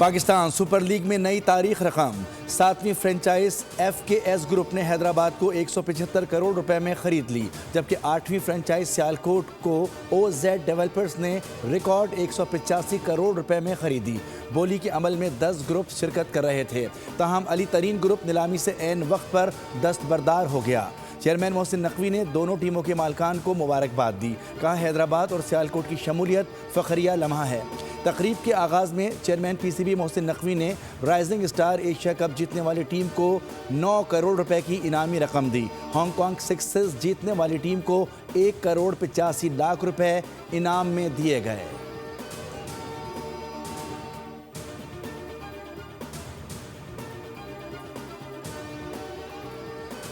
Pakistan super league میں نئی تاریخ رقم 7ویں فرنچائز FKS گروپ نے حیدرآباد کو 175 کروڑ روپے میں خرید لی، جبکہ 8ویں فرنچائز سیالکوٹ کو OZ ڈیولپرز نے ریکارڈ 185 کروڑ روپے میں خریدی۔ بولی کے عمل میں 10 گروپ شرکت کر رہے تھے، تاہم علی ترین گروپ نیلامی سے عین وقت پر دستبردار ہو گیا۔ چیئرمین محسن نقوی نے دونوں ٹیموں کے مالکان کو مبارکباد دی، کہا حیدرآباد اور سیالکوٹ کی شمولیت فخریہ لمحہ ہے۔ تقریب کے آغاز میں چیئرمین PCB محسن نقوی نے رائزنگ اسٹار ایشیا کپ جیتنے والی ٹیم کو 9 کروڑ روپے کی انعامی رقم دی۔ ہانگ کانگ سکسرز جیتنے والی ٹیم کو 1 کروڑ 85 لاکھ روپے انعام میں دیے گئے۔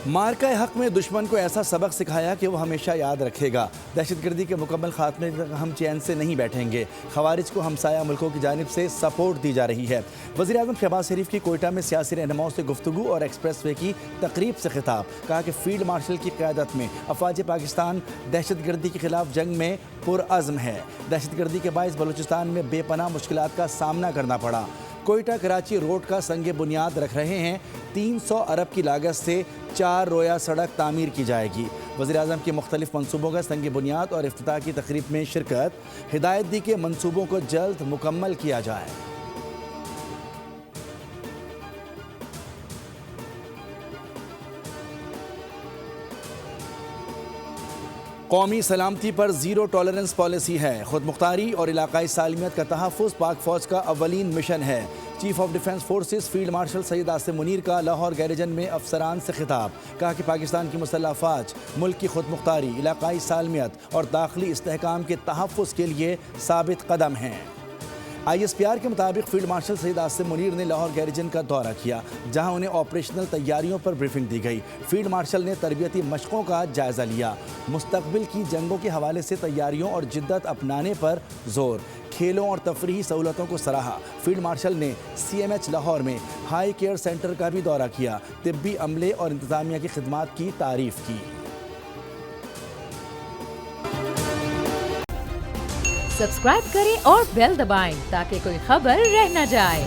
مارکہ حق میں دشمن کو ایسا سبق سکھایا کہ وہ ہمیشہ یاد رکھے گا۔ دہشت گردی کے مکمل خاتمے تک ہم چین سے نہیں بیٹھیں گے۔ خوارج کو ہمسایہ ملکوں کی جانب سے سپورٹ دی جا رہی ہے۔ وزیراعظم شہباز شریف کی کوئٹہ میں سیاسی رہنماؤں سے گفتگو اور ایکسپریس وے کی تقریب سے خطاب، کہا کہ فیلڈ مارشل کی قیادت میں افواج پاکستان دہشت گردی کے خلاف جنگ میں پرعزم ہے۔ دہشت گردی کے باعث بلوچستان میں بے پناہ مشکلات کا سامنا کرنا پڑا۔ کوئٹہ کراچی روڈ کا سنگ بنیاد رکھ رہے ہیں، 300 ارب کی لاگت سے 4 رویا سڑک تعمیر کی جائے گی۔ وزیراعظم کے مختلف منصوبوں کا سنگ بنیاد اور افتتاح کی تقریب میں شرکت، ہدایت دی کہ منصوبوں کو جلد مکمل کیا جائے۔ قومی سلامتی پر زیرو ٹالرنس پالیسی ہے۔ خود مختاری اور علاقائی سالمیت کا تحفظ پاک فوج کا اولین مشن ہے۔ Chief of defence forces field marshal Syed Asim Munir کا لاہور گیریجن میں افسران سے خطاب، کہا کہ پاکستان کی مسلح افواج ملک کی خود مختاری، علاقائی سالمیت اور داخلی استحکام کے تحفظ کے لیے ثابت قدم ہیں۔ ISPR کے مطابق فیلڈ مارشل سید عاصم منیر نے لاہور گیریجن کا دورہ کیا، جہاں انہیں آپریشنل تیاریوں پر بریفنگ دی گئی۔ فیلڈ مارشل نے تربیتی مشقوں کا جائزہ لیا، مستقبل کی جنگوں کے حوالے سے تیاریوں اور جدت اپنانے پر زور، کھیلوں اور تفریحی سہولتوں کو سراہا۔ فیلڈ مارشل نے CMH لاہور میں ہائی کیئر سینٹر کا بھی دورہ کیا، طبی عملے اور انتظامیہ کی خدمات کی تعریف کی۔ سبسکرائب کریں اور بیل دبائیں تاکہ کوئی خبر رہ نہ جائے۔